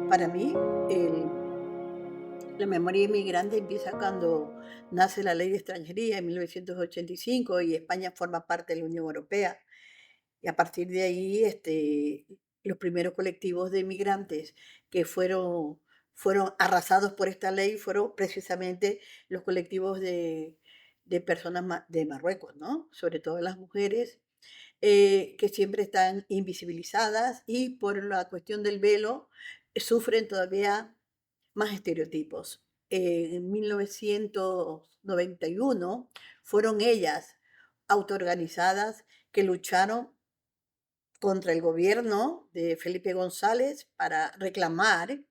Para mí, la memoria inmigrante empieza cuando nace la ley de extranjería en 1985 y España forma parte de la Unión Europea. Y a partir de ahí, los primeros colectivos de inmigrantes que fueron arrasados por esta ley fueron precisamente los colectivos de personas de Marruecos, ¿no? Sobre todo las mujeres, que siempre están invisibilizadas y por la cuestión del velo sufren todavía más estereotipos. En 1991 fueron ellas autoorganizadas que lucharon contra el gobierno de Felipe González para reclamar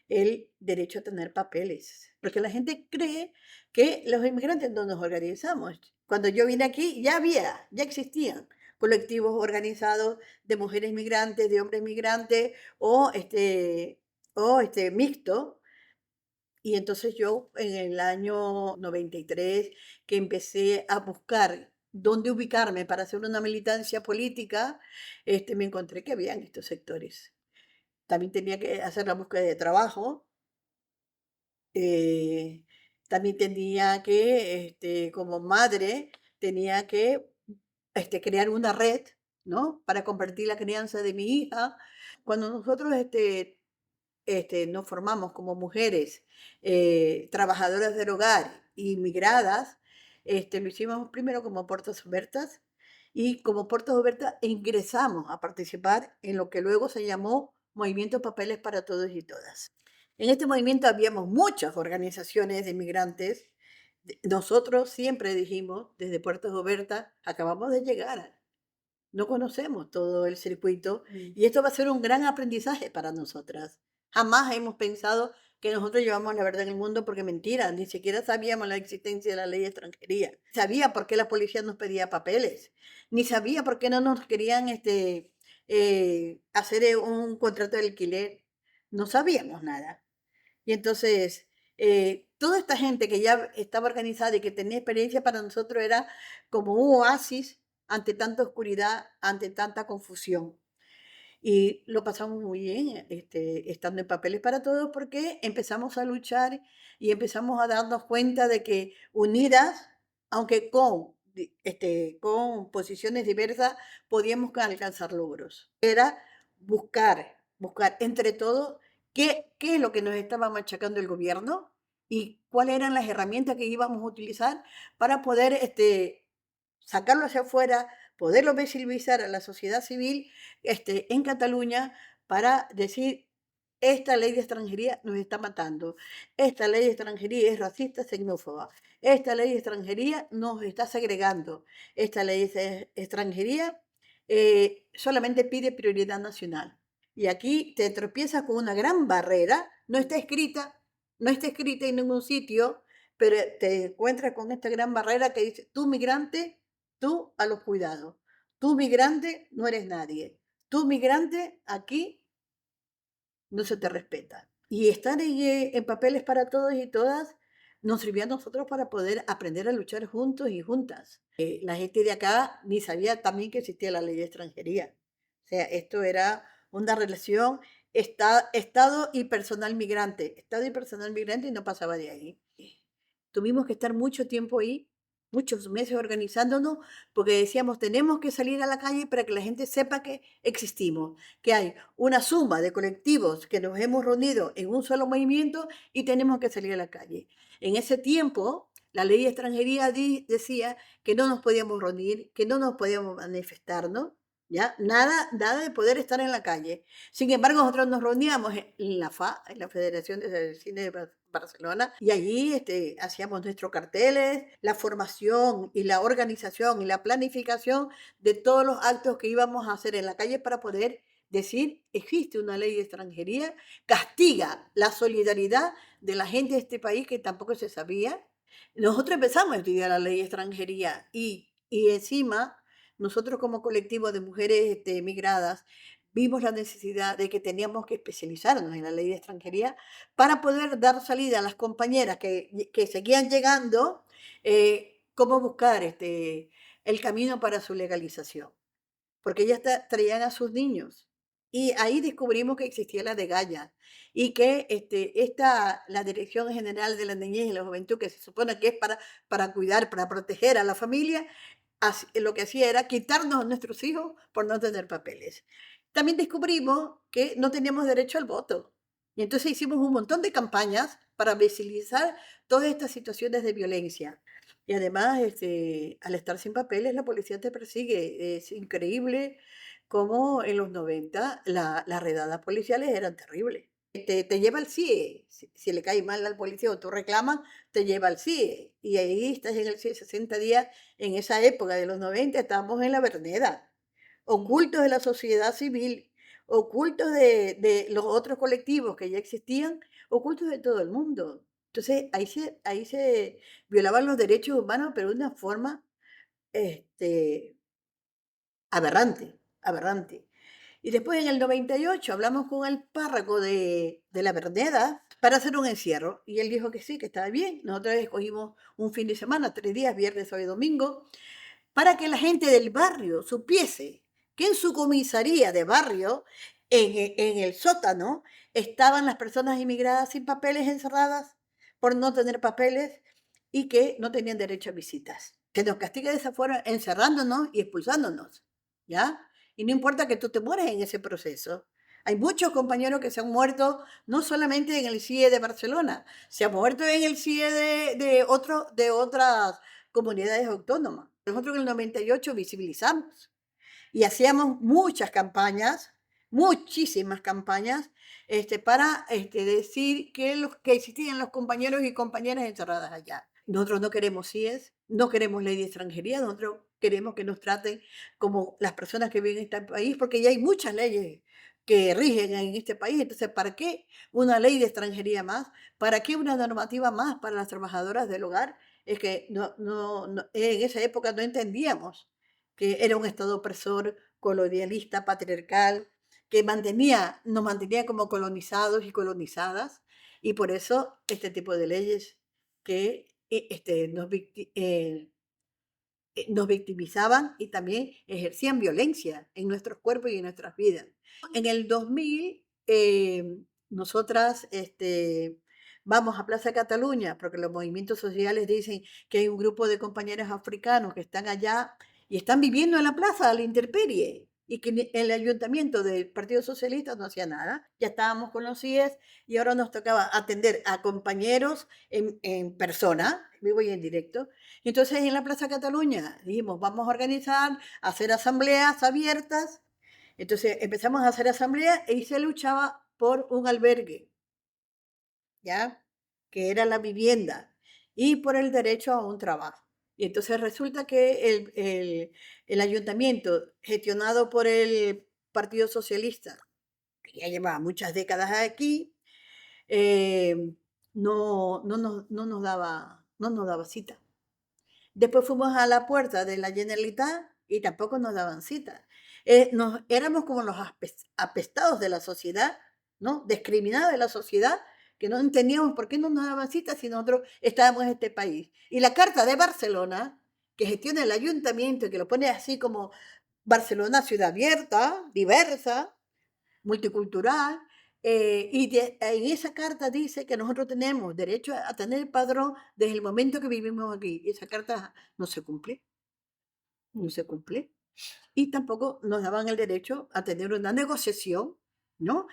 el derecho a tener papeles. Porque la gente cree que los inmigrantes no nos organizamos. Cuando yo vine aquí ya existían colectivos organizados de mujeres migrantes, de hombres migrantes o mixto, y entonces yo en el año 93 que empecé a buscar dónde ubicarme para hacer una militancia política, me encontré que habían estos sectores. También tenía que hacer la búsqueda de trabajo, eh, también tenía que, como madre, tenía que crear una red, ¿no? Para compartir la crianza de mi hija. Cuando nosotros nos formamos como mujeres trabajadoras del hogar, inmigradas, lo hicimos primero como Puertas Obertas y como Puertas Obertas ingresamos a participar en lo que luego se llamó Movimiento Papeles para Todos y Todas. En este movimiento habíamos muchas organizaciones de inmigrantes. Nosotros siempre dijimos, desde Puertas Obertas, acabamos de llegar, no conocemos todo el circuito y esto va a ser un gran aprendizaje para nosotras. Jamás hemos pensado que nosotros llevamos la verdad en el mundo porque mentira, ni siquiera sabíamos la existencia de la ley de extranjería. Sabía por qué la policía nos pedía papeles, ni sabía por qué no nos querían hacer un contrato de alquiler. No sabíamos nada. Y entonces, toda esta gente que ya estaba organizada y que tenía experiencia para nosotros era como un oasis ante tanta oscuridad, ante tanta confusión. Y lo pasamos muy bien, estando en Papeles para Todos, porque empezamos a luchar y empezamos a darnos cuenta de que unidas, aunque con posiciones diversas, podíamos alcanzar logros. Era buscar entre todos qué es lo que nos estaba machacando el gobierno y cuáles eran las herramientas que íbamos a utilizar para poder sacarlo hacia afuera, poderlo visibilizar a la sociedad civil en Cataluña para decir, esta ley de extranjería nos está matando, esta ley de extranjería es racista, xenófoba, esta ley de extranjería nos está segregando, esta ley de extranjería solamente pide prioridad nacional. Y aquí te tropiezas con una gran barrera, no está escrita en ningún sitio, pero te encuentras con esta gran barrera que dice, tú migrante, tú a los cuidados. Tú migrante no eres nadie. Tú migrante aquí no se te respeta. Y estar en Papeles para Todos y Todas nos sirvió a nosotros para poder aprender a luchar juntos y juntas. La gente de acá ni sabía también que existía la ley de extranjería. O sea, esto era una relación Estado y personal migrante. Estado y personal migrante y no pasaba de ahí. Tuvimos que estar mucho tiempo ahí, muchos meses organizándonos, porque decíamos, tenemos que salir a la calle para que la gente sepa que existimos, que hay una suma de colectivos que nos hemos reunido en un solo movimiento y tenemos que salir a la calle. En ese tiempo, la ley de extranjería decía que no nos podíamos reunir, que no nos podíamos manifestarnos, ¿ya? Nada de poder estar en la calle. Sin embargo, nosotros nos reuníamos en la FA, en la Federación de Cine de Barcelona, y allí hacíamos nuestros carteles, la formación y la organización y la planificación de todos los actos que íbamos a hacer en la calle para poder decir, existe una ley de extranjería, castiga la solidaridad de la gente de este país que tampoco se sabía. Nosotros empezamos a estudiar la ley de extranjería y encima nosotros como colectivo de mujeres migradas vimos la necesidad de que teníamos que especializarnos en la ley de extranjería para poder dar salida a las compañeras que seguían llegando, cómo buscar el camino para su legalización. Porque ellas traían a sus niños. Y ahí descubrimos que existía la DEGAYA y que la Dirección General de la Niñez y la Juventud, que se supone que es para cuidar, para proteger a la familia, lo que hacía era quitarnos a nuestros hijos por no tener papeles. También descubrimos que no teníamos derecho al voto. Y entonces hicimos un montón de campañas para visibilizar todas estas situaciones de violencia. Y además, al estar sin papeles, la policía te persigue. Es increíble cómo en los 90 las redadas policiales eran terribles. Te lleva al CIE. Si le cae mal al policía o tú reclamas, te lleva al CIE. Y ahí estás en el CIE 60 días. En esa época de los 90 estábamos en la Verneda, ocultos de la sociedad civil, ocultos de los otros colectivos que ya existían, ocultos de todo el mundo. Entonces ahí se violaban los derechos humanos, pero de una forma este, aberrante, aberrante. Y después en el 98 hablamos con el párroco de la Verneda para hacer un encierro. Y él dijo que sí, que estaba bien. Nosotros escogimos un fin de semana, 3 días, viernes, sábado y domingo, para que la gente del barrio supiese que en su comisaría de barrio, en el sótano, estaban las personas inmigradas sin papeles encerradas por no tener papeles y que no tenían derecho a visitas. Que nos castiga de esa forma encerrándonos y expulsándonos, ¿ya? Y no importa que tú te mueras en ese proceso. Hay muchos compañeros que se han muerto no solamente en el CIE de Barcelona, se han muerto en el CIE de otras comunidades autónomas. Nosotros en el 98 visibilizamos y hacíamos muchas campañas, muchísimas campañas, para decir que existían los compañeros y compañeras encerradas allá. Nosotros no queremos CIES, no queremos ley de extranjería, nosotros queremos que nos traten como las personas que viven en este país, porque ya hay muchas leyes que rigen en este país. Entonces, ¿para qué una ley de extranjería más? ¿Para qué una normativa más para las trabajadoras del hogar? Es que en esa época no entendíamos que era un Estado opresor, colonialista, patriarcal, que nos mantenía como colonizados y colonizadas, y por eso este tipo de leyes que nos victimizaban y también ejercían violencia en nuestros cuerpos y en nuestras vidas. En el 2000, nosotras vamos a Plaza Cataluña, porque los movimientos sociales dicen que hay un grupo de compañeros africanos que están allá y están viviendo en la plaza a la intemperie, y que el ayuntamiento del Partido Socialista no hacía nada. Ya estábamos con los CIES y ahora nos tocaba atender a compañeros en persona, vivo y en directo. Entonces en la Plaza Cataluña dijimos, vamos a organizar, hacer asambleas abiertas. Entonces empezamos a hacer asamblea y se luchaba por un albergue, ¿ya? Que era la vivienda, y por el derecho a un trabajo. Y entonces resulta que el ayuntamiento, gestionado por el Partido Socialista, que ya llevaba muchas décadas aquí, eh, no nos daba cita. Después fuimos a la puerta de la Generalitat y tampoco nos daban cita. Éramos como los apestados de la sociedad, ¿no? Discriminados de la sociedad, que no entendíamos por qué no nos daban cita si nosotros estábamos en este país. Y la Carta de Barcelona, que gestiona el ayuntamiento y que lo pone así como Barcelona, ciudad abierta, diversa, multicultural, en esa carta dice que nosotros tenemos derecho a tener padrón desde el momento que vivimos aquí. Y esa carta no se cumple, no se cumple. Y tampoco nos daban el derecho a tener una negociación, ¿no?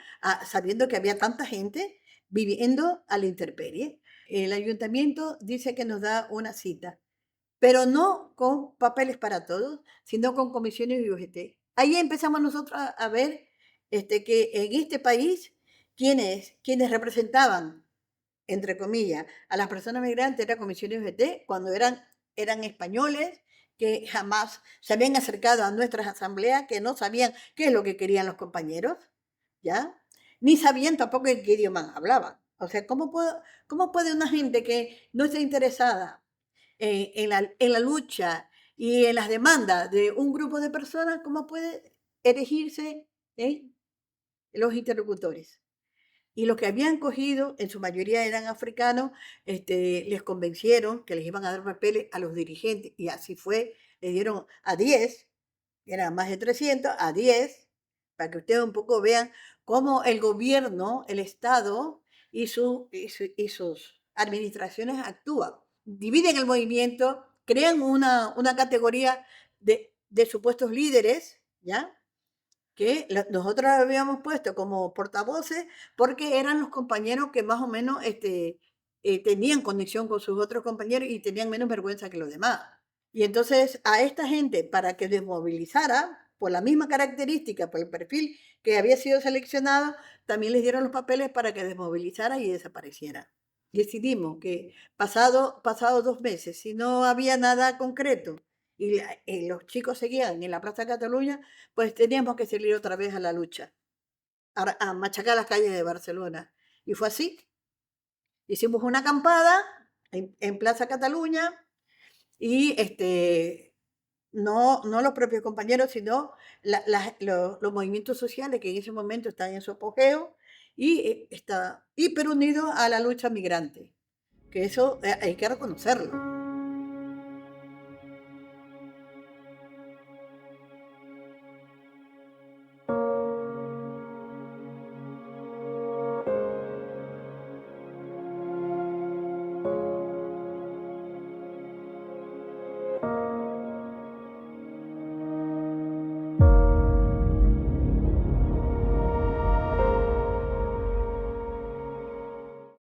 Sabiendo que había tanta gente viviendo a la intemperie. El ayuntamiento dice que nos da una cita, pero no con papeles para todos, sino con comisiones y UGT. Ahí empezamos nosotros a ver que en este país quienes representaban, entre comillas, a las personas migrantes eran comisiones UGT, cuando eran españoles que jamás se habían acercado a nuestras asambleas, que no sabían qué es lo que querían los compañeros, ¿ya? Ni sabían tampoco en qué idioma hablaban. O sea, cómo puede una gente que no esté interesada en la lucha y en las demandas de un grupo de personas, cómo puede elegirse los interlocutores? Y los que habían cogido, en su mayoría eran africanos, les convencieron que les iban a dar papeles a los dirigentes, y así fue. Le dieron a 10, eran más de 300, a 10, para que ustedes un poco vean cómo el gobierno, el Estado y sus administraciones actúan. Dividen el movimiento, crean una categoría de supuestos líderes, ¿ya? Que nosotros habíamos puesto como portavoces porque eran los compañeros que más o menos tenían conexión con sus otros compañeros y tenían menos vergüenza que los demás. Y entonces a esta gente, para que desmovilizara, por la misma característica, por el perfil que había sido seleccionado, también les dieron los papeles para que desmovilizara y desapareciera. Decidimos que pasado 2 meses, si no había nada concreto y los chicos seguían en la Plaza de Cataluña, pues teníamos que salir otra vez a la lucha, a machacar las calles de Barcelona. Y fue así. Hicimos una acampada en Plaza Cataluña y no los propios compañeros, sino los movimientos sociales que en ese momento estaban en su apogeo y está hiper unido a la lucha migrante, que eso hay que reconocerlo.